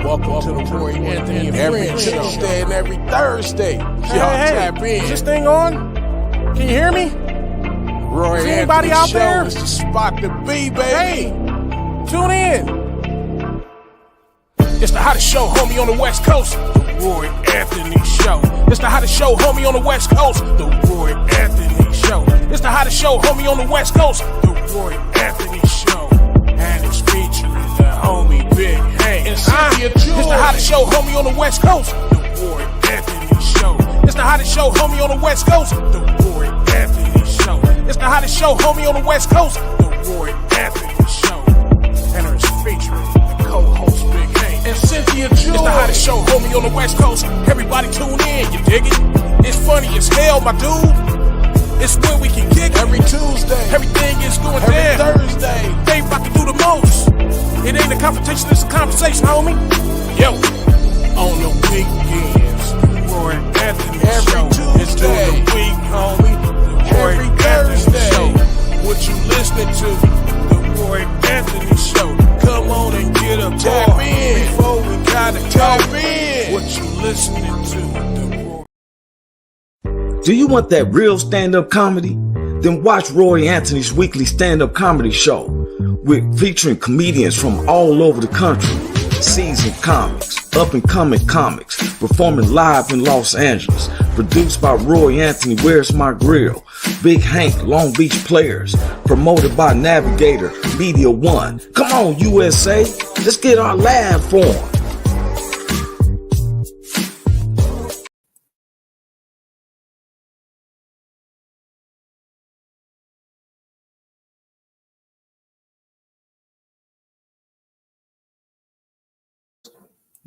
Welcome to the Roy Anthony and every Tuesday and every Thursday. Y'all tap in. Is this thing on? Can you hear me? Roy Is Anthony anybody out Show there? is the spot to be, baby. Hey, tune in. It's the hottest show, homie, on the West Coast. The Roy Anthony Show. It's the hottest show, homie, on the West Coast. The Roy Anthony Show. It's the hottest show, homie, on the West Coast. The Roy Anthony Show. And it's featuring the homie Big Hank and Cynthia. It's the hottest show, homie, on the West Coast. The Roy Anthony Show. It's the hottest show, homie, on the West Coast. The Roy Anthony Show. It's the hottest show, homie, on the West Coast. The Roy Anthony Show. And it's featuring the co-host Big Hank and Cynthia. It's the hottest show, homie, on the West Coast. Everybody tune in, you dig it? It's funny as hell, my dude. It's where we can kick every Tuesday. Everything is going every down. Thursday. They about to do the most. It ain't a confrontation, it's a conversation, homie. Yo, on the weekends, Roy Anthony every Show. Tuesday. It's during the week, homie. The Roy every Anthony Thursday. Show. What you listening to? The Roy Anthony Show. Come on and get a tap in before we gotta tap go. in. What you listening to? Do you want that real stand-up comedy? Then watch Roy Anthony's weekly stand-up comedy show with featuring comedians from all over the country, seasoned comics, up-and-coming comics, performing live in Los Angeles, produced by Roy Anthony, Where's My Grill, Big Hank, Long Beach Players, promoted by Navigator, Media One. Come on, USA, let's get our laugh on.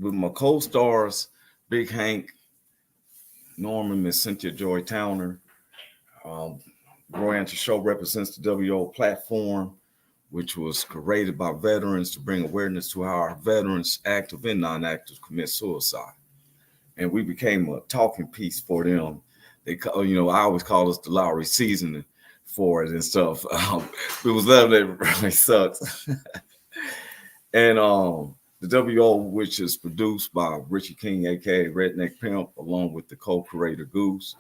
With my co-stars, Big Hank, Norman, Miss Cynthia Joy Towner. Roy Anthony Show represents the WO platform, which was created by veterans to bring awareness to how our veterans, active and non-active, commit suicide. And we became a talking piece for them. They, I always call us the Lowry seasoning for it and stuff. It was love that really sucks. And the WO, which is produced by Richie King, aka Redneck Pimp, along with the co-creator Goose.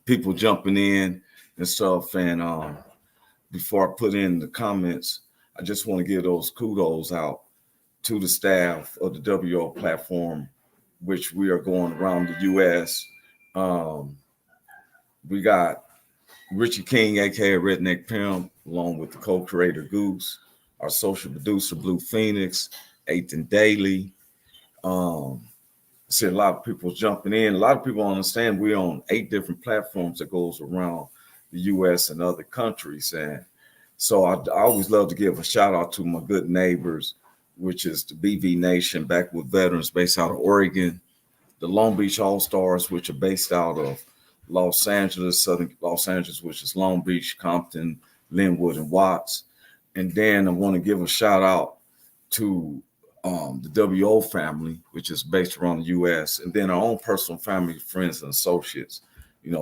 People jumping in and stuff. And before I put in the comments, I just want to give those kudos out to the staff of the WO platform, which we are going around the US. We got Richie King, aka Redneck Pimp, along with the co-creator Goose. Our social producer, Blue Phoenix, Ethan Daly. See a lot of people jumping in. A lot of people understand we're on 8 different platforms that goes around the U.S. and other countries. And so I always love to give a shout out to my good neighbors, which is the BV Nation, back with veterans based out of Oregon, the Long Beach All-Stars, which are based out of Los Angeles, Southern Los Angeles, which is Long Beach, Compton, Linwood, and Watts. And then I want to give a shout out to the WO family, which is based around the U.S., and then our own personal family, friends, and associates.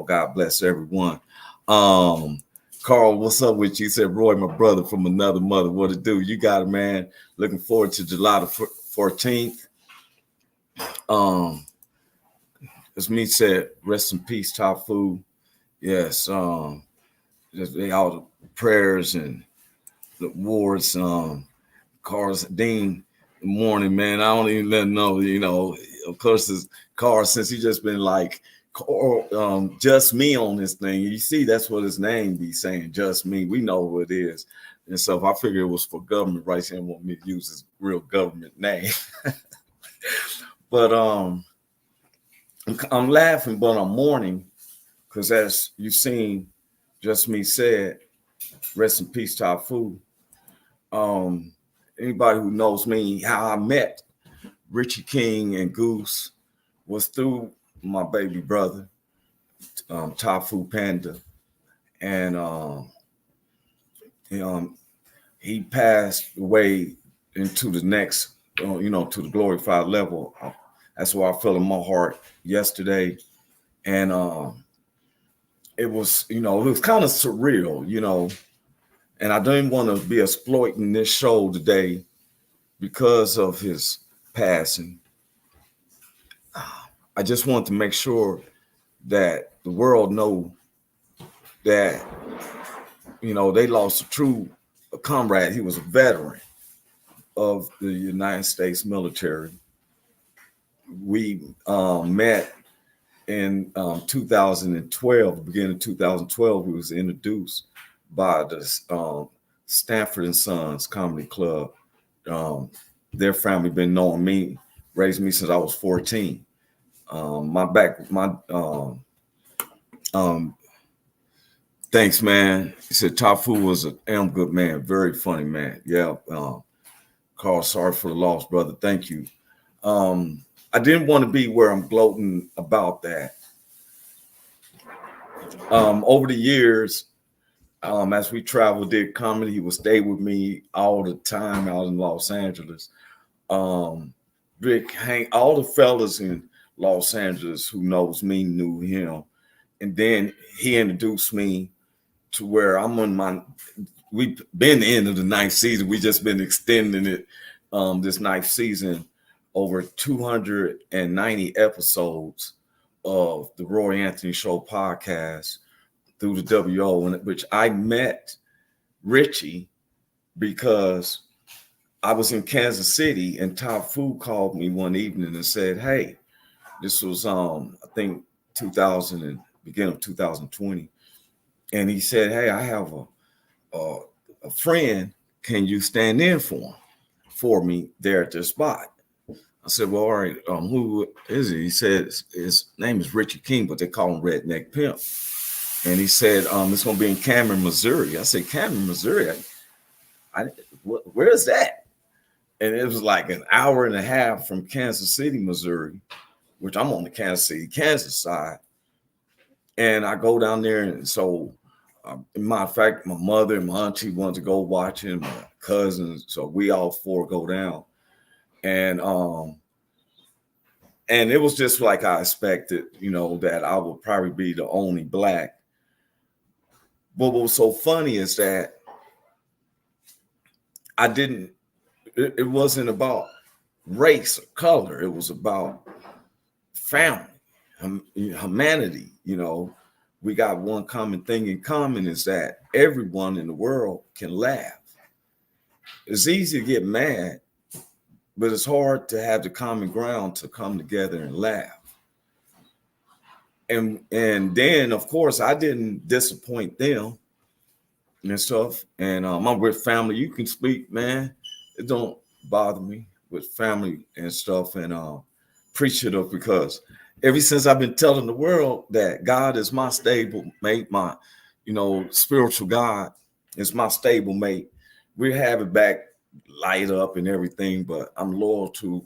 God bless everyone. Carl, what's up with you? You said, Roy, my brother from another mother. What it do? You got it, man. Looking forward to July the 14th. As me said, rest in peace, Tafu. Yes, just all the prayers and the awards, Carl's Dean, good morning, man. I don't even let him know, of course, it's Carl, since he just been like, just me on this thing. You see, that's what his name be saying, just me. We know what it is. And so if I figured it was for government rights, he didn't want me to use his real government name. But I'm laughing, but I'm mourning, because as you've seen, just me said, rest in peace, Tafu. Anybody who knows me, how I met Richie King and Goose was through my baby brother, Tafu Panda. And he passed away into the next, to the glorified level. That's what I felt in my heart yesterday. And it was kind of surreal, and I don't want to be exploiting this show today because of his passing, I just want to make sure that the world know that, they lost a true comrade. He was a veteran of the United States military. We met in 2012, beginning of 2012. We was introduced by the Stanford and Sons Comedy Club. Their family been knowing me, raised me since I was 14. Thanks, man. He said Tafu was a damn good man, very funny man. Yeah, Carl, sorry for the loss, brother. Thank you. I didn't want to be where I'm gloating about that. Over the years, as we traveled, did comedy, he would stay with me all the time out in Los Angeles. Rick, all the fellas in Los Angeles who knows me knew him. And then he introduced me to where I'm on we've been the end of the ninth season. We just been extending it this ninth season, over 290 episodes of the Roy Anthony Show podcast through the WO, in which I met Richie because I was in Kansas City and Top Food called me one evening and said, hey, this was I think 2000 and beginning of 2020. And he said, hey, I have a friend. Can you stand in for me there at this spot? I said, well, all right, who is he? He said his name is Richie King, but they call him Redneck Pimp. And he said, it's going to be in Cameron, Missouri. I said, Cameron, Missouri? Where is that? And it was like an hour and a half from Kansas City, Missouri, which I'm on the Kansas City, Kansas side. And I go down there, and so, matter of fact, my mother and my auntie wanted to go watch him, my cousins, so we all four go down. And it was just like I expected, that I would probably be the only black. But what was so funny is that it wasn't about race or color. It was about family, humanity. We got one common thing in common, is that everyone in the world can laugh. It's easy to get mad, but it's hard to have the common ground to come together and laugh. And then, of course, I didn't disappoint them and stuff. And I'm with family. You can speak, man. It don't bother me with family and stuff. And appreciative, because ever since I've been telling the world that God is my stable mate, my, spiritual God is my stable mate, we have it back light up and everything, but I'm loyal to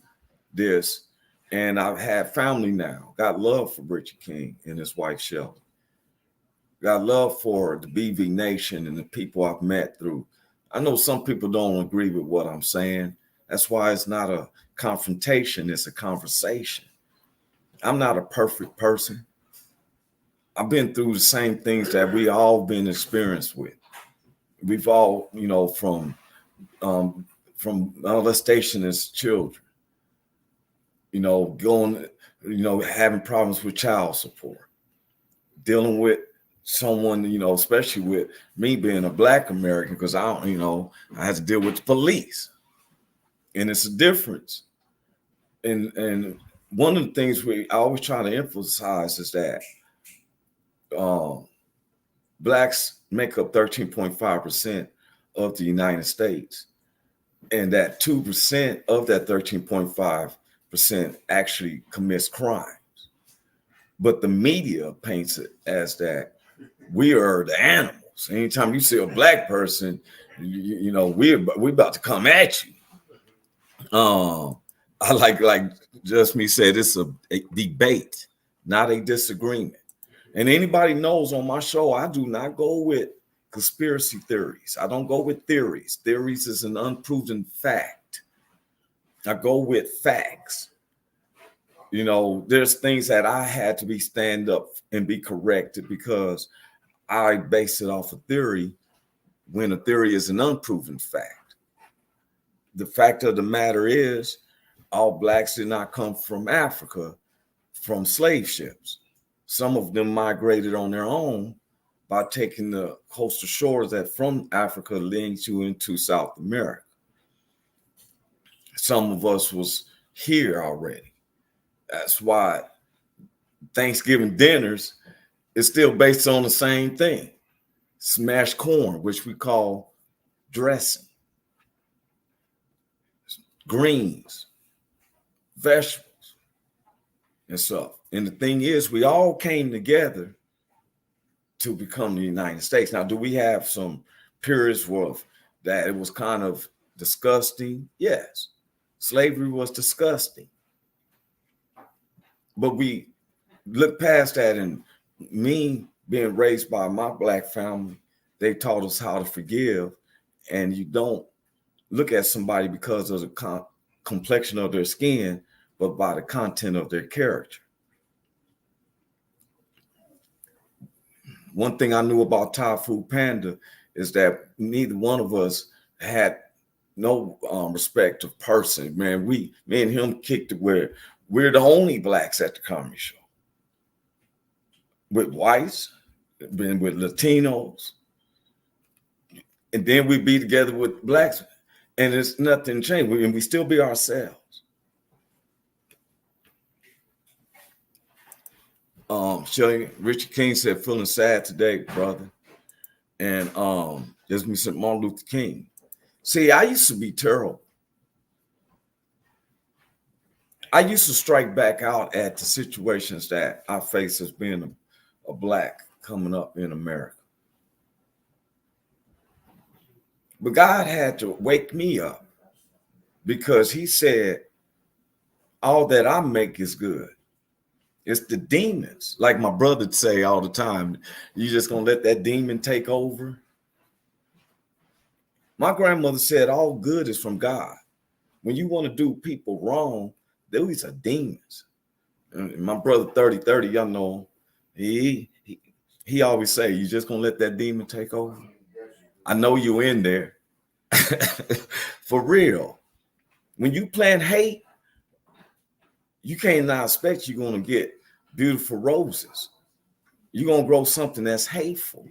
this. And I've had family now. Got love for Richie King and his wife, Shelly. Got love for the BV Nation and the people I've met through. I know some people don't agree with what I'm saying. That's why it's not a confrontation, it's a conversation. I'm not a perfect person. I've been through the same things that we all been experienced with. We've all, from molestation as children, going, having problems with child support, dealing with someone, especially with me being a Black American, because I had to deal with the police, and it's a difference. And one of the things I always try to emphasize is that Blacks make up 13.5% of the United States, and that 2% of that 13.5% actually commits crimes. But the media paints it as that we are the animals. Anytime you see a Black person, we're about to come at you. I like Just Me said, it's a debate, not a disagreement. And anybody knows on my show, I do not go with conspiracy theories. I don't go with theories. Theories is an unproven fact. I go with facts. There's things that I had to stand up and be corrected because I base it off a theory when a theory is an unproven fact. the fact of the matter is, all blacks did not come from Africa from slave ships. Some of them migrated on their own by taking the coastal shores that from Africa leads you into South America. Some of us was here already. That's why Thanksgiving dinners is still based on the same thing. Smashed corn, which we call dressing, greens, vegetables, and stuff. And the thing is, we all came together to become the United States. Now, do we have some periods where that it was kind of disgusting? Yes. Slavery was disgusting. But we look past that, and me being raised by my black family, they taught us how to forgive. And you don't look at somebody because of the complexion of their skin, but by the content of their character. One thing I knew about Thai Food Panda is that neither one of us had no respect of person. Man, me and him kicked it where we're the only blacks at the comedy show. With whites, been with Latinos, and then we be together with blacks, and it's nothing changed. And we still be ourselves. Shelly, Richard King said, feeling sad today, brother. And there's me some Martin Luther King. See, I used to be terrible. I used to strike back out at the situations that I face as being a black coming up in America. But God had to wake me up because he said, all that I make is good. It's the demons. Like my brother would say all the time, you just gonna let that demon take over? My grandmother said all good is from God. When you want to do people wrong, these are demons. And my brother 30, y'all know, he always say, you just gonna let that demon take over? I know you in there. For real. When you plant hate, you can't not expect you're going to get beautiful roses. You're going to grow something that's hateful.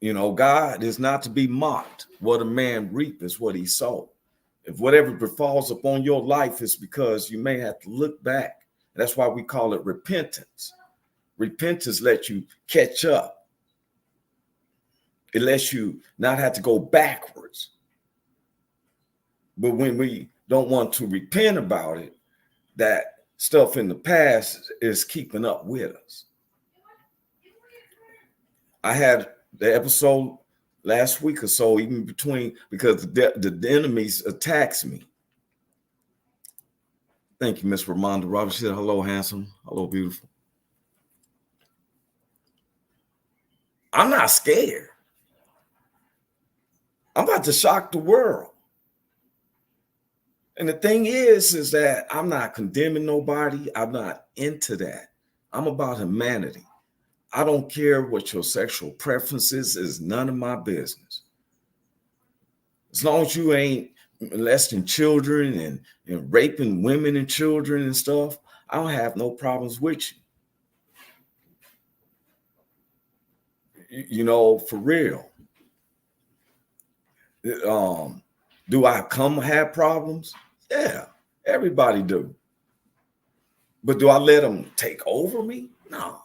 You know, God is not to be mocked. What a man reap is what he sowed. If whatever befalls upon your life is because you may have to look back. That's why we call it repentance. Repentance lets you catch up. It lets you not have to go backwards. But when we don't want to repent about it, that stuff in the past is keeping up with us. I had the episode last week or so, even between, because the enemies attacks me. Thank you, Miss Ramonda Roberts. She said, hello, handsome. Hello, beautiful. I'm not scared. I'm about to shock the world. And the thing is that I'm not condemning nobody. I'm not into that. I'm about humanity. I don't care what your sexual preferences is. None of my business. As long as you ain't molesting children and raping women and children and stuff, I don't have no problems with you. You know, for real. Do I have problems? Yeah, everybody do. But do I let them take over me? No,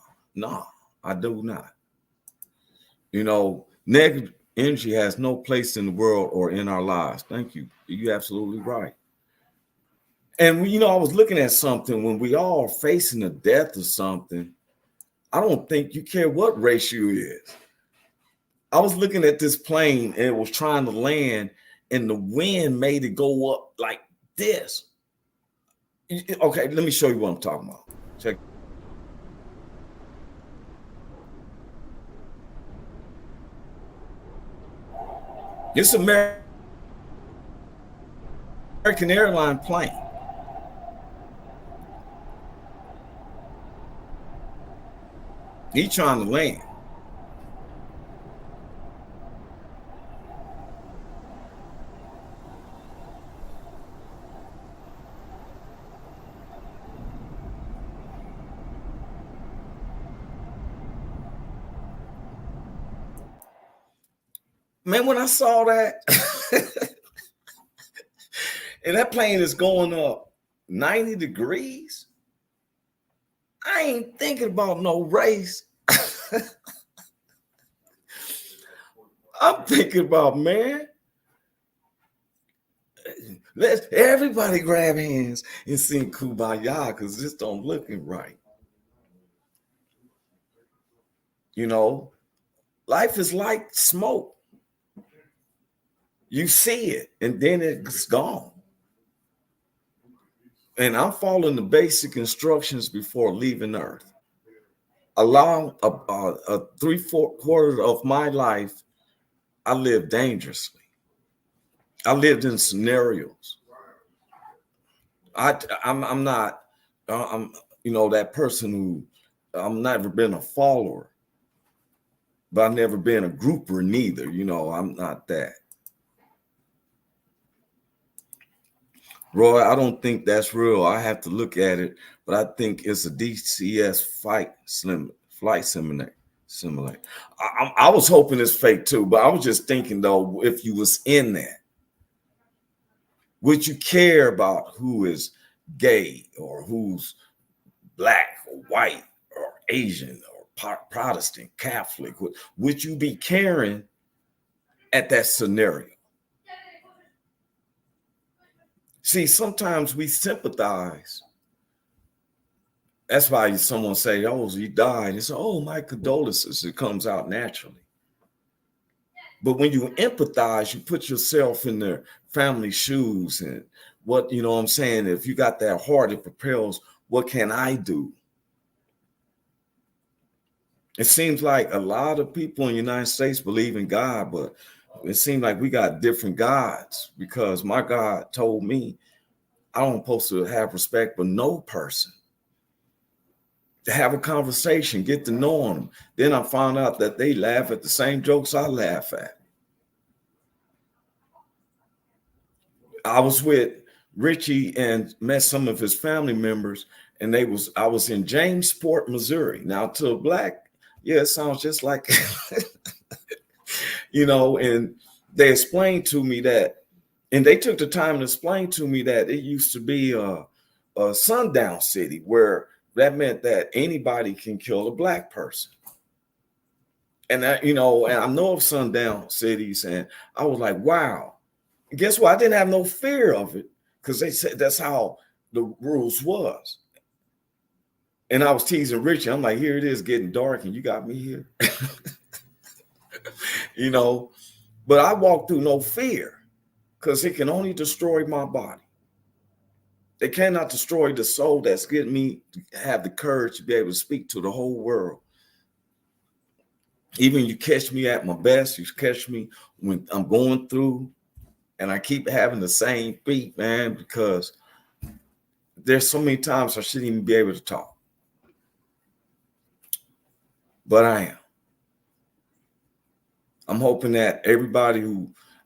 I do not. You know, negative energy has no place in the world or in our lives. Thank you. You're absolutely right. And, you know, I was looking at something when we all are facing the death of something. I don't think you care what race you is. I was looking at this plane and it was trying to land and the wind made it go up like this. Okay, let me show you what I'm talking about. Check. It's American airline plane. He's trying to land. Man, when I saw that, and that plane is going up 90 degrees, I ain't thinking about no race. I'm thinking about, man, let's everybody grab hands and sing Kumbaya, because this don't looking right. You know, life is like smoke. You see it and then it's gone. And I'm following the basic instructions before leaving Earth. Along a 3/4 quarter of my life, I lived dangerously. I lived in scenarios. I'm not I'm that person who I'm never been a follower, but I've never been a grouper neither. I'm not that. Roy, I don't think that's real. I have to look at it, but I think it's a DCS flight simulator. I was hoping it's fake too, but I was just thinking though, if you was in that, would you care about who is gay or who's black or white or Asian or Protestant, Catholic? Would you be caring at that scenario? See, sometimes we sympathize. That's why someone say, "Oh, you died." It's, "Oh, my condolences." It comes out naturally. But when you empathize, you put yourself in their family's shoes, and what I'm saying. If you got that heart, it propels. What can I do? It seems like a lot of people in the United States believe in God, but it seems like we got different gods, because my God told me I don't supposed to have respect for no person. To have a conversation, get to know them. Then I found out that they laugh at the same jokes I laugh at. I was with Richie and met some of his family members, and I was in Jamesport, Missouri. Now, to a black, yeah, it sounds just like, and they explained to me that, and they took the time to explain to me that it used to be a sundown city, where that meant that anybody can kill a black person. And that, and I know of sundown cities, and I was like, wow. And guess what? I didn't have no fear of it, because they said that's how the rules was. And I was teasing Richie. I'm like, here it is getting dark, and you got me here. But I walked through no fear, because it can only destroy my body. They cannot destroy the soul that's getting me to have the courage to be able to speak to the whole world. Even you catch me at my best, you catch me when I'm going through, and I keep having the same beat, man, because there's so many times I shouldn't even be able to talk. But I am. I'm hoping that everybody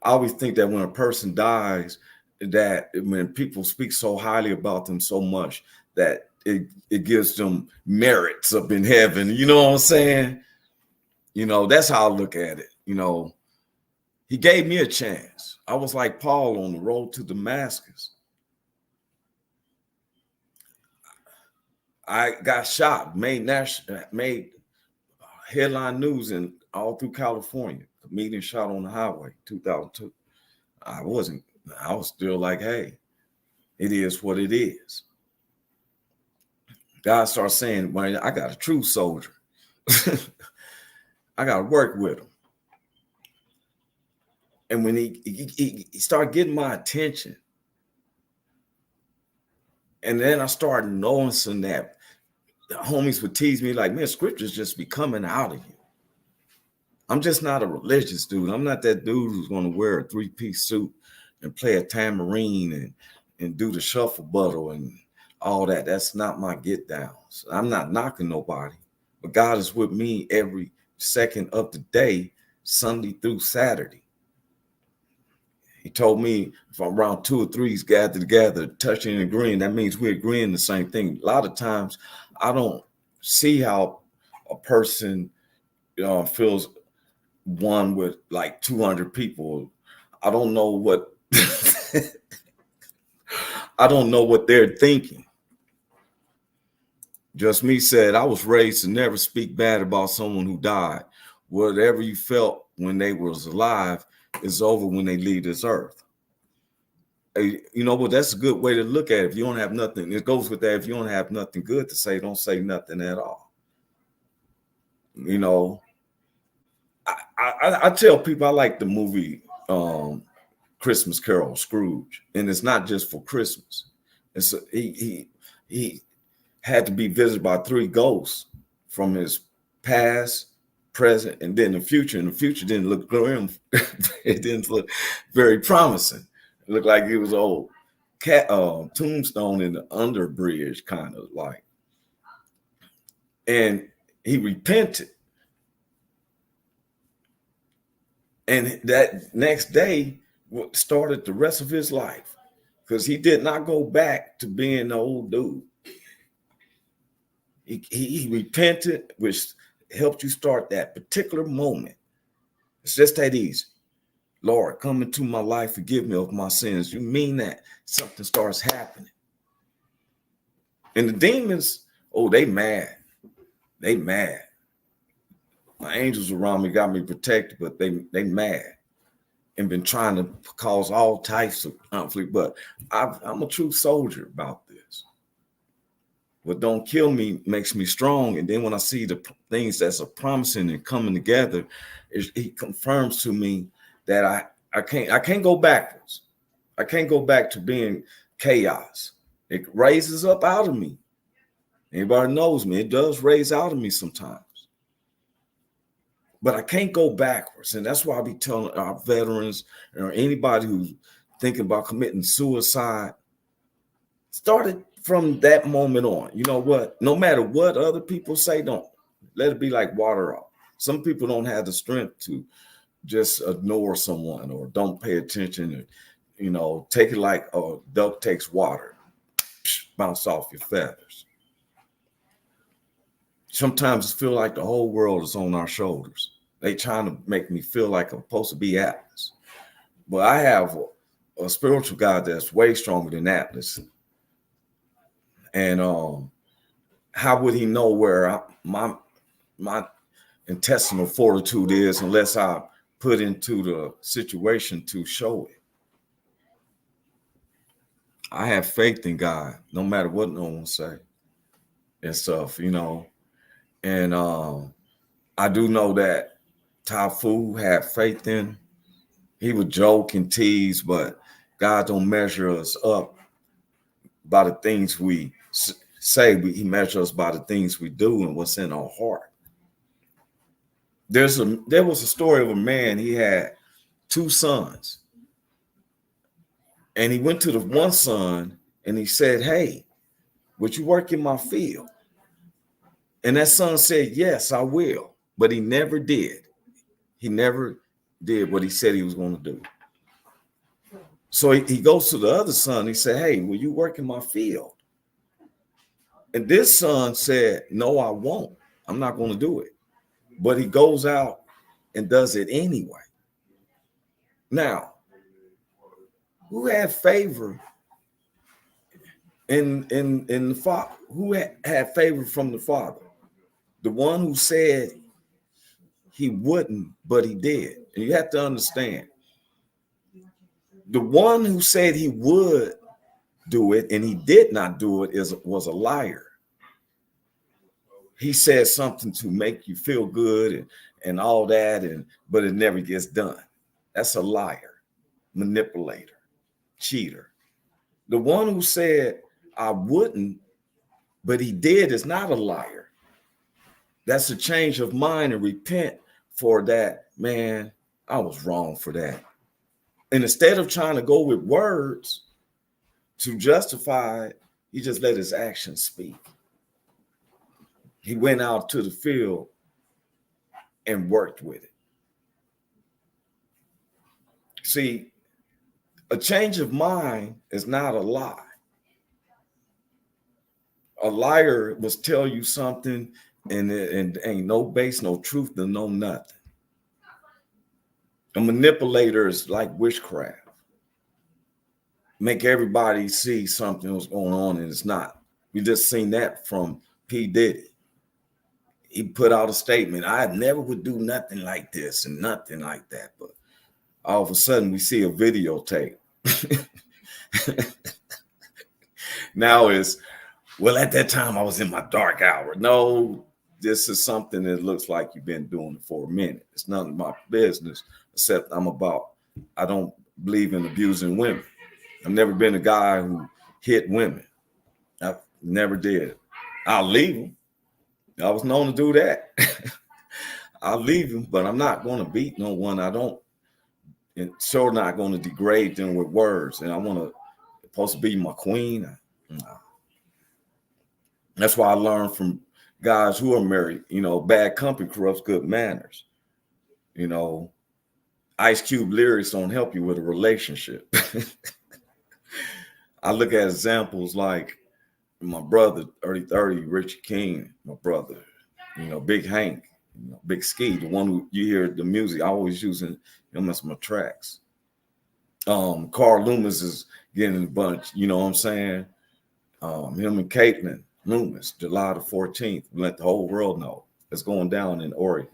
I always think that when a person dies, that when people speak so highly about them so much, that it gives them merits up in heaven. You know what I'm saying? That's how I look at it. He gave me a chance. I was like Paul on the road to Damascus. I got shot, made headline news in all through California. Comedian shot on the highway, 2002. I was still like, hey, it is what it is. God starts saying, well, I got a true soldier. I got to work with him. And when he started getting my attention, and then I started noticing that the homies would tease me like, man, scriptures just be coming out of you. I'm just not a religious dude. I'm not that dude who's going to wear a 3-piece suit and play a tambourine and do the shuffle buttle and all that. That's not my get downs. I'm not knocking nobody, but God is with me every second of the day, Sunday through Saturday. He told me if I'm around 2 or 3's gathered together, touching and agreeing, that means we're agreeing the same thing. A lot of times I don't see how a person feels one with like 200 people. I don't know what I don't know what they're thinking. Just me said, I was raised to never speak bad about someone who died. Whatever you felt when they was alive is over when they leave this earth. You know, but that's a good way to look at it. If you don't have nothing, it goes with that. If you don't have nothing good to say, don't say nothing at all. You know, I tell people I like the movie Christmas Carol, Scrooge, and it's not just for Christmas. It's he had to be visited by 3 ghosts from his past, present, and then the future. And the future didn't look grim. It didn't look very promising. It looked like it was an old tombstone in the underbridge, kind of like. And he repented. And that next day started the rest of his life, because he did not go back to being the old dude. He repented, which helped you start that particular moment. It's just that easy. Lord, come into my life, forgive me of my sins. You mean that, something starts happening. And the demons, oh, they mad. They mad. My angels around me got me protected, but they mad and been trying to cause all types of conflict. But I'm a true soldier about this. What don't kill me makes me strong. And then when I see the things that's promising and coming together, he confirms to me that I can't go backwards. I can't go back to being chaos. It raises up out of me. Anybody knows me, it does raise out of me sometimes. But I can't go backwards. And that's why I be telling our veterans or anybody who's thinking about committing suicide, start it from that moment on. You know what? No matter what other people say, don't let it be like water off. Some people don't have the strength to just ignore someone or don't pay attention, or, you know, take it like a duck takes water, bounce off your feathers. Sometimes it feels like the whole world is on our shoulders. They trying to make me feel like I'm supposed to be Atlas. But I have a spiritual God that's way stronger than Atlas. And how would he know where my intestinal fortitude is unless I put into the situation to show it? I have faith in God, no matter what no one say and stuff, you know. And I do know that Tafu had faith in. He would joke and tease, but God don't measure us up by the things we say. He measures us by the things we do and what's in our heart. There was a story of a man. He had 2 sons, and he went to the one son and he said, "Hey, would you work in my field?" And that son said, "Yes, I will." But he never did. He never did what he said he was going to do. So he goes to the other son. He said, "Hey, will you work in my field?" And this son said, "No, I won't. I'm not going to do it." But he goes out and does it anyway. Now, who had favor in the father? Who had favor from the father? The one who said he wouldn't, but he did. And you have to understand, the one who said he would do it and he did not do it was a liar. He said something to make you feel good and all that, but it never gets done. That's a liar, manipulator, cheater. The one who said I wouldn't, but he did is not a liar. That's a change of mind and repent for that. Man, I was wrong for that. And instead of trying to go with words to justify it, he just let his actions speak. He went out to the field and worked with it. See, a change of mind is not a lie. A liar must tell you something and ain't no base, no truth, no nothing. A manipulator is like witchcraft. Make everybody see something was going on and it's not. We just seen that from P. Diddy. He put out a statement, I never would do nothing like this and nothing like that. But all of a sudden we see a videotape. Now it's, well, at that time I was in my dark hour. No, this is something that looks like you've been doing it for a minute. It's none of my business, except I don't believe in abusing women. I've never been a guy who hit women. I never did. I'll leave them. I was known to do that. I'll leave them, but I'm not going to beat no one. I don't, and sure not going to degrade them with words. And I want to, supposed to be my queen. No. That's why I learned from guys who are married, bad company corrupts good manners. Ice Cube lyrics don't help you with a relationship. I look at examples like my brother, early 30, Richie King, my brother, Big Hank, Big Ski, the one who you hear the music, I always using him as my tracks. Carl Loomis is getting a bunch, you know what I'm saying? Him and Caitlin Loomis, July the 14th, let the whole world know it's going down in Oregon.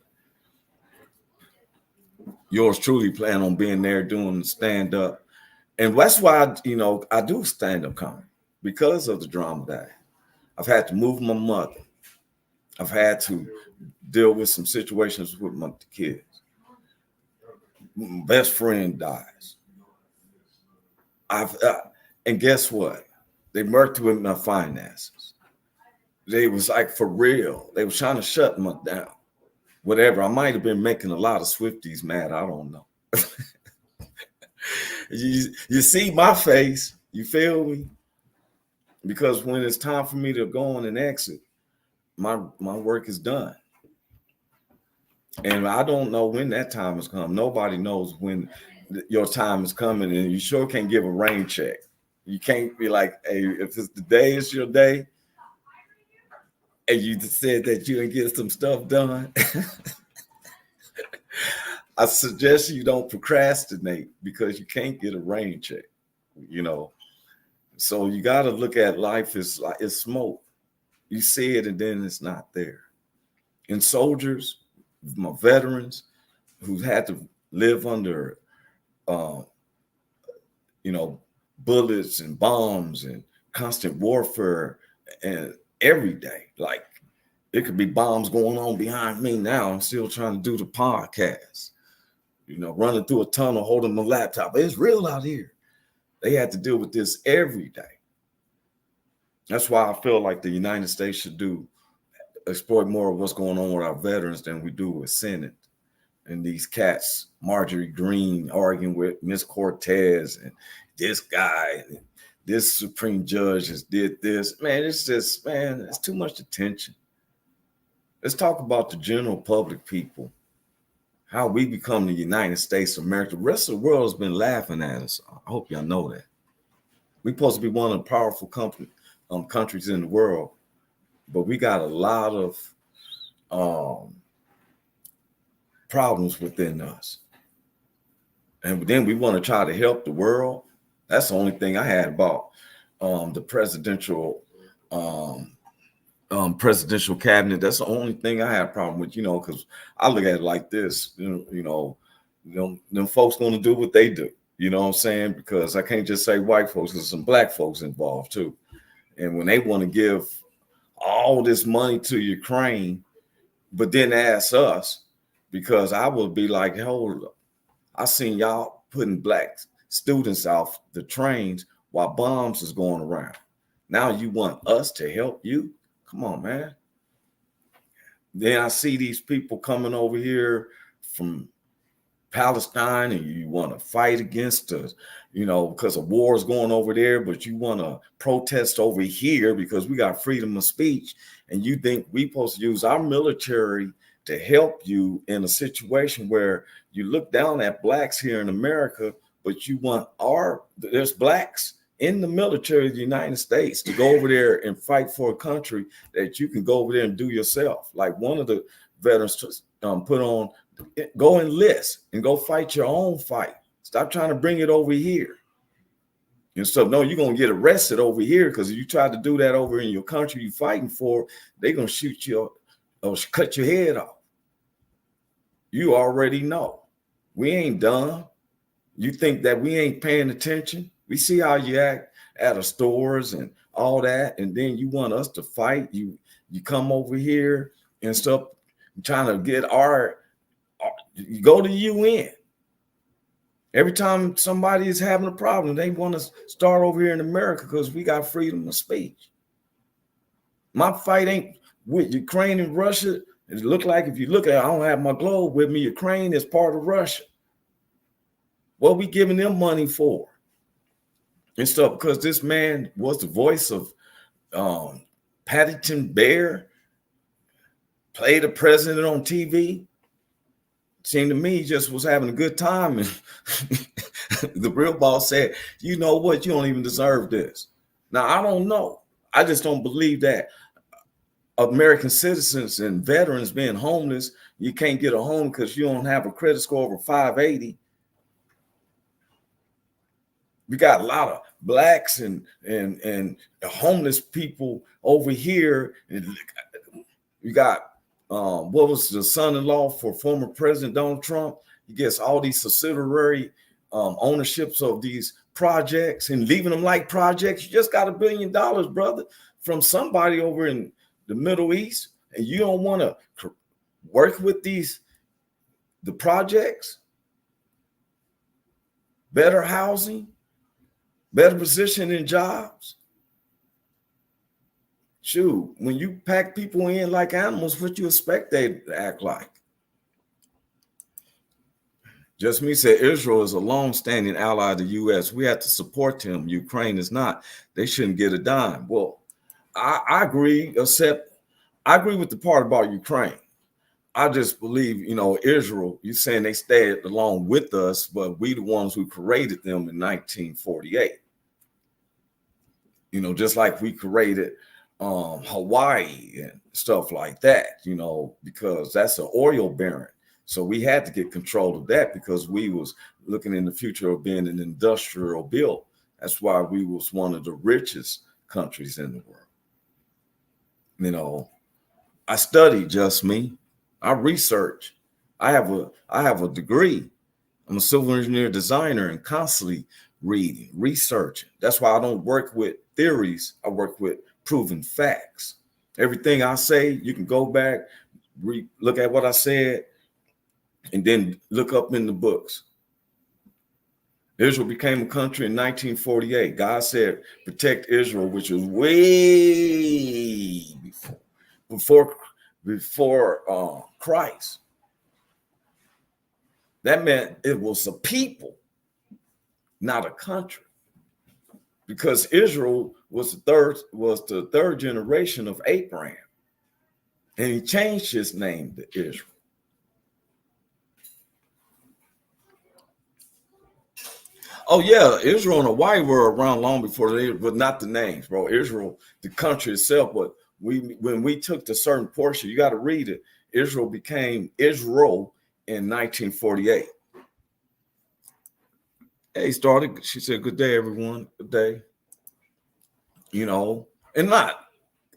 Yours truly plan on being there doing the stand-up. And that's why, I do stand-up comedy, because of the drama that I've had to move my mother. I've had to deal with some situations with my kids. Best friend dies. And guess what? They murked with my finances. They was like, for real. They was trying to shut me down. Whatever. I might have been making a lot of Swifties mad. I don't know. You see my face. You feel me? Because when it's time for me to go on and exit, my work is done. And I don't know when that time has come. Nobody knows when your time is coming, and you sure can't give a rain check. You can't be like, hey, if it's the day, it's your day, and you just said that you didn't get some stuff done. I suggest you don't procrastinate, because you can't get a rain check, So you got to look at life as like it's smoke. You see it and then it's not there. And soldiers, my veterans who had to live under, bullets and bombs and constant warfare, and every day, like it could be bombs going on behind me now. I'm still trying to do the podcast, running through a tunnel, holding my laptop. It's real out here. They had to deal with this every day. That's why I feel like the United States should exploit more of what's going on with our veterans than we do with Senate. And these cats, Marjorie Greene arguing with Miss Cortez, and this guy, and this Supreme Judge has did this. Man, it's too much attention. Let's talk about the general public people, how we become the United States of America. The rest of the world has been laughing at us. I hope y'all know that. We're supposed to be one of the powerful countries in the world, but we got a lot of problems within us. And then we want to try to help the world. That's the only thing I had about the presidential cabinet. That's the only thing I had a problem with, because I look at it like this, them folks going to do what they do. You know what I'm saying? Because I can't just say white folks, there's some black folks involved too. And when they want to give all this money to Ukraine, but then ask us, because I would be like, hold up, I seen y'all putting black students off the trains while bombs is going around. Now you want us to help you? Come on, man. Then I see these people coming over here from Palestine, and you want to fight against us, because a war is going over there, but you want to protest over here because we got freedom of speech, and you think we supposed to use our military to help you in a situation where you look down at blacks here in America, but you want there's blacks in the military of the United States to go over there and fight for a country that you can go over there and do yourself. Like one of the veterans put on, go enlist and go fight your own fight. Stop trying to bring it over here. And so, no, you're going to get arrested over here, because if you try to do that over in your country you're fighting for, they're going to shoot you or cut your head off. You already know. We ain't dumb. You think that we ain't paying attention? We see how you act at the stores and all that, and then you want us to fight. You come over here and stuff, trying to get you go to UN. Every time somebody is having a problem, they want to start over here in America because we got freedom of speech. My fight ain't with Ukraine and Russia. It look like, if you look at it, I don't have my globe with me. Ukraine is part of Russia. What we giving them money for? And stuff, because this man was the voice of Paddington Bear, played the president on TV. Seemed to me he just was having a good time. And the real boss said, you know what, you don't even deserve this. Now, I don't know. I just don't believe that American citizens and veterans being homeless, you can't get a home because you don't have a credit score over 580. We got a lot of blacks and homeless people over here. You got what was the son-in-law for former President Donald Trump? He gets all these subsidiary ownerships of these projects and leaving them like projects. You just got $1 billion, brother, from somebody over in the Middle East, and you don't want to work with the projects, better housing, better position in jobs. Shoot, when you pack people in like animals, what you expect they to act like? Just me said Israel is a long-standing ally of the U.S. We have to support them. Ukraine is not. They shouldn't get a dime. Well, I agree, except I agree with the part about Ukraine. I just believe, Israel, you're saying they stayed along with us, but we the ones who created them in 1948. Just like we created Hawaii and stuff like that, because that's an oil baron. So we had to get control of that because we was looking in the future of being an industrial build. That's why we was one of the richest countries in the world. I study, just me. I research. I have a degree. I'm a civil engineer designer and constantly reading, researching. That's why I don't work with theories. I work with proven facts. Everything I say, you can go back, look at what I said, and then look up in the books. Israel became a country in 1948. God said, protect Israel, which was way before Christ. That meant it was a people, not a country, because Israel was the third generation of Abraham, and he changed his name to Israel. Oh yeah, Israel and Hawaii were around long before they, but not the names, bro. Israel, the country itself, but when we took the certain portion, you got to read it. Israel became Israel in 1948. Hey, started. She said, "Good day, everyone. Good day." And not,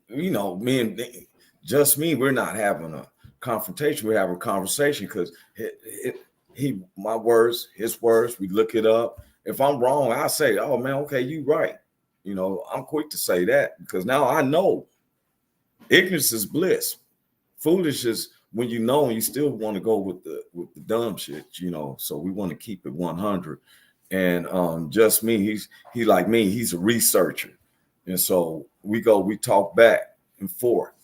me and just me. We're not having a confrontation. We're having a conversation because my words, his words. We look it up. If I'm wrong, I say, "Oh man, okay, you right." I'm quick to say that because now I know. Ignorance is bliss. Foolish is when you know and you still want to go with the dumb shit. So we want to keep it 100. And just me, he like me. He's a researcher, and so we talk back and forth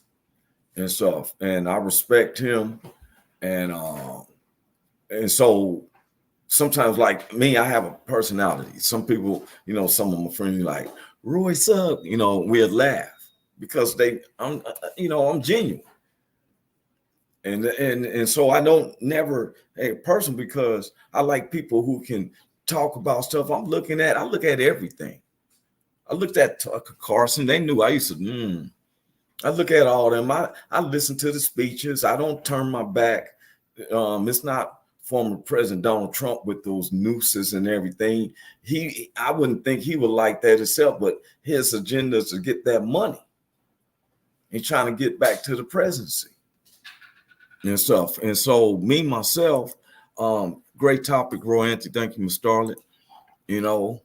and stuff. And I respect him, and so. Sometimes, like me, I have a personality. Some people, some of my friends like, Royce up, we'll laugh because I'm genuine. And so I don't never a person because I like people who can talk about stuff. I look at everything. I looked at Tucker Carlson. They knew I used to, I look at all them. I listen to the speeches. I don't turn my back It's not former President Donald Trump with those nooses and everything. I wouldn't think he would like that himself, but his agenda is to get that money. He's trying to get back to the presidency and stuff. And so me, myself, great topic, Roy Anthony. Thank you, Mr. Starlet. You know,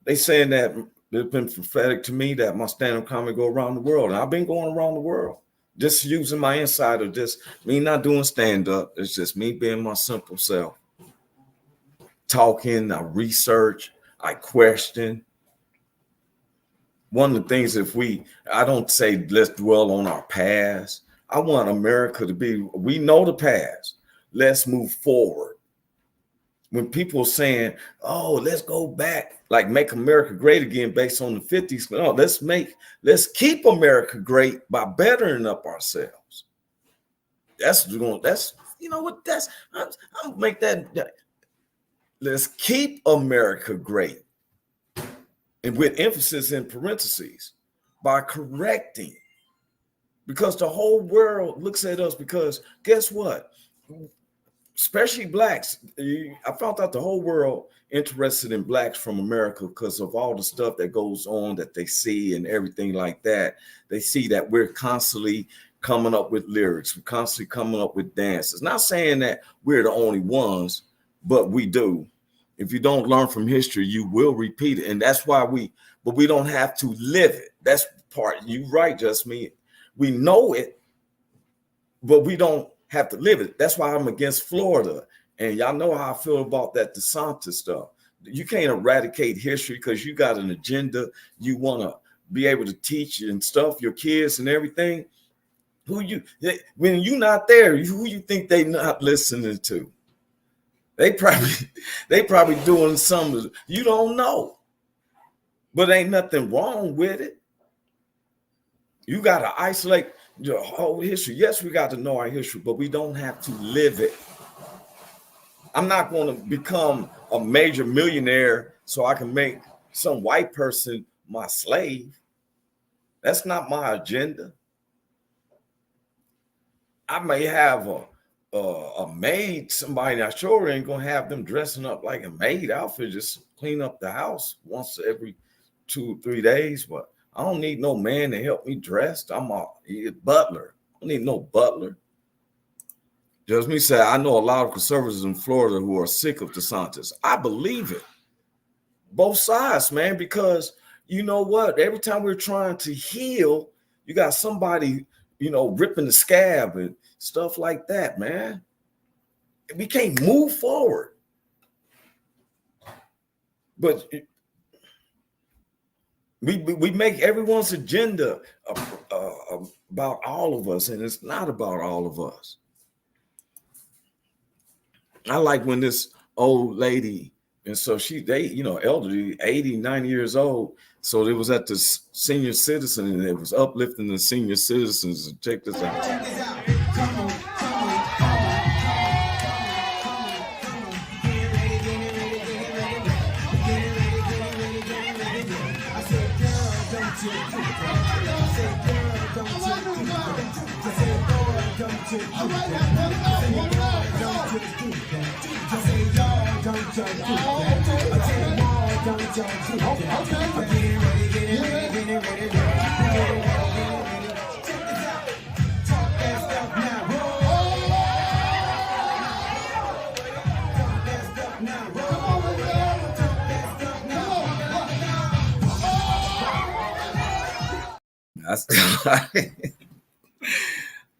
they saying that it's been prophetic to me that my stand-up comedy go around the world. And I've been going around the world. Just using my insight of just me not doing stand-up. It's just me being my simple self. Talking, I research, I question. One of the things, I don't say let's dwell on our past. I want America to be, we know the past. Let's move forward. When people are saying, oh, let's go back, like make America great again based on the 50s. No, let's keep America great by bettering up ourselves. I'm gonna make that. Let's keep America great. And with emphasis in parentheses, by correcting. Because the whole world looks at us, because guess what? Especially blacks. I found out the whole world interested in blacks from America because of all the stuff that goes on that they see and everything like that. They see that we're constantly coming up with lyrics. We're constantly coming up with dances. Not saying that we're the only ones, but we do. If you don't learn from history, you will repeat it. And that's why but we don't have to live it. That's part. You're right, just me. We know it, but we don't have to live it. That's why I'm against Florida. And y'all know how I feel about that DeSantis stuff. You can't eradicate history because you got an agenda. You want to be able to teach and stuff, your kids and everything. When you're not there, who you think they not listening to? They probably doing some, you don't know. But ain't nothing wrong with it. You got to isolate your whole history. Yes, we got to know our history, but we don't have to live it. I'm not going to become a major millionaire so I can make some white person my slave. That's not my agenda. I may have a maid, somebody I sure ain't going to have them dressing up like a maid outfit, just clean up the house once every 2 or 3 days, but I don't need no man to help me dress. I'm a butler. I don't need no butler. Just me say, I know a lot of conservatives in Florida who are sick of DeSantis. I believe it. Both sides, man, because you know what? Every time we're trying to heal, you got somebody, ripping the scab and stuff like that, man. We can't move forward. But we make everyone's agenda about all of us, and it's not about all of us. I like when this old lady, and so elderly, 80, 90 years old. So it was at the senior citizen, and it was uplifting the senior citizens. Check this out.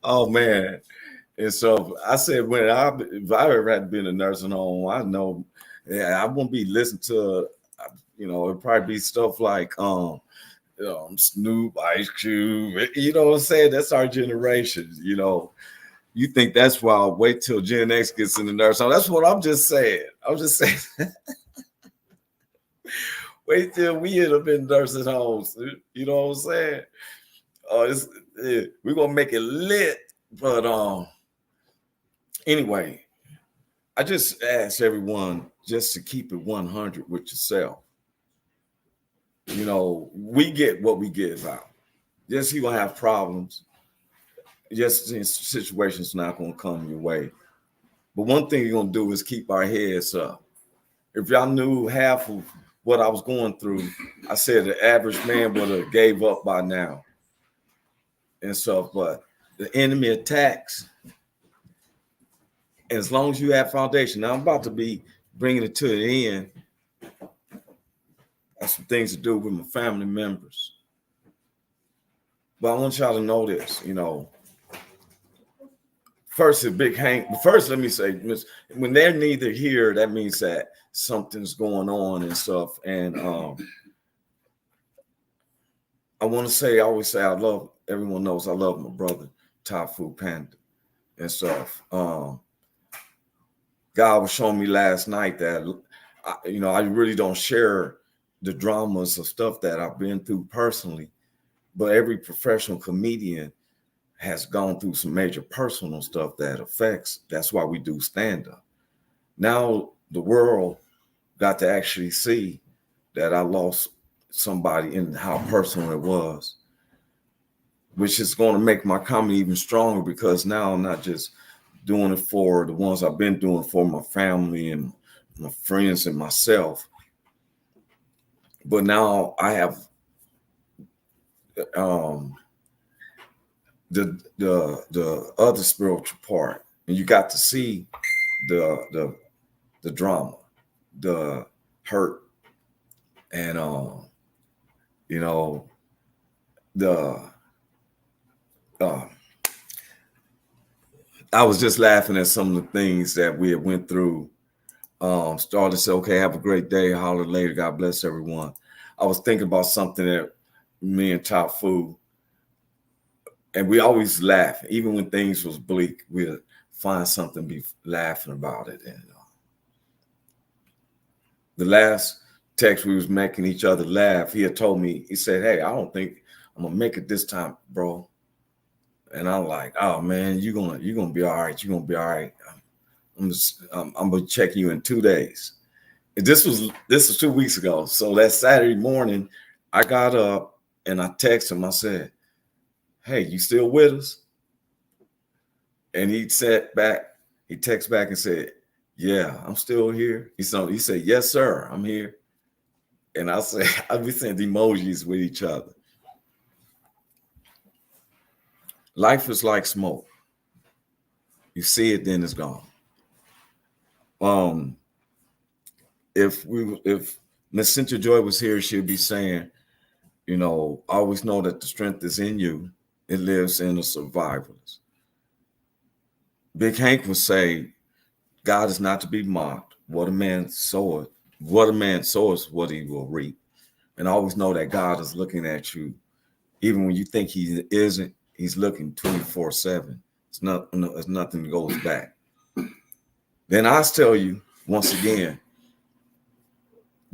Oh man. And so I said, if I ever had been a nursing home, I know, I won't be listening to, it'd probably be stuff like, Snoop, Ice Cube, you know what I'm saying? That's our generation, You think that's why I'll wait till Gen X gets in the nursing home. That's what I'm just saying. Wait till we end up in nursing homes. You know what I'm saying? We're gonna make it lit, but anyway, I just ask everyone just to keep it 100 with yourself. We get what we give out. Yes, you're gonna have problems. yes, situations not going to come your way. But one thing you're going to do is keep our heads up. If y'all knew half of what I was going through, I said the average man would have gave up by now and stuff. But the enemy attacks. And as long as you have foundation, now I'm about to be bringing it to the end. I have some things to do with my family members. But I want y'all to know this, you know. First, let me say, when they're neither here, that means that something's going on and stuff. And I want to say, I always say, everyone knows I love my brother, Top Food Panda and stuff. God was showing me last night that, I really don't share the dramas of stuff that I've been through personally, but every professional comedian has gone through some major personal stuff that affects. That's why we do stand-up. Now the world got to actually see that I lost somebody and how personal it was, which is going to make my comedy even stronger, because now I'm not just doing it for the ones I've been doing for my family and my friends and myself, but now I have the other spiritual part, and you got to see the drama, the hurt, and I was just laughing at some of the things that we had went through. Started to say, okay, have a great day, holler later, God bless everyone. I was thinking about something that me and Top Food, and we always laugh, even when things was bleak, we'd find something, be laughing about it. And the last text we was making each other laugh, he had told me, he said, hey, I don't think I'm gonna make it this time, bro. And I'm like, oh man, you're gonna be all right. You're gonna be all right. I'm gonna check you in 2 days. And this was 2 weeks ago. So that Saturday morning, I got up and I texted him. I said, hey, you still with us? And he texted back and said, yeah, I'm still here. He said, yes, sir, I'm here. And I said, I'll be sending emojis with each other. Life is like smoke. You see it, then it's gone. If Miss Cynthia Joy was here, she'd be saying, always know that the strength is in you. It lives in the survivors. Big Hank would say, God is not to be mocked. What a man soweth, what he will reap. And always know that God is looking at you. Even when you think he isn't, he's looking 24/7. It's nothing goes back. Then I tell you, once again,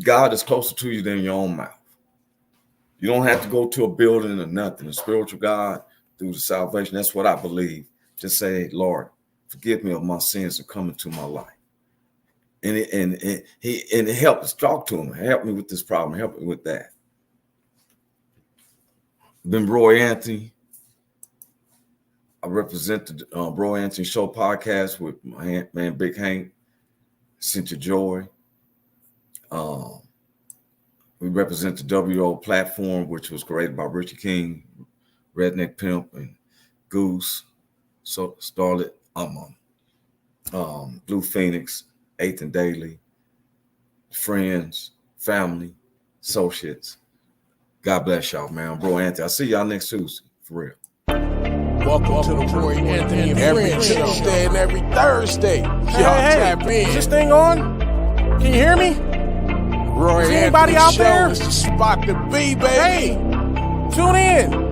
God is closer to you than your own mouth. You don't have to go to a building or nothing. The spiritual God, through the salvation, that's what I believe. Just say, Lord, forgive me of my sins and come into my life. And it helps. Talk to him. Help me with this problem. Help me with that. Been Roy Anthony. I represent the Roy Anthony Show podcast with my man Big Hank, Cynthia Joy. We represent the WO platform, which was created by Richie King, Redneck Pimp, and Goose. So Starlet, Blue Phoenix, Eighth and Daily, friends, family, associates. God bless y'all, man. Bro Anthony, I'll see y'all next Tuesday, for real. Welcome to the Roy Anthony and Friends Tuesday and every Thursday. Y'all tap in. Is this thing on? Can you hear me? Roy Is anybody Anthony out Show there? is the spot to be, baby. Hey, tune in.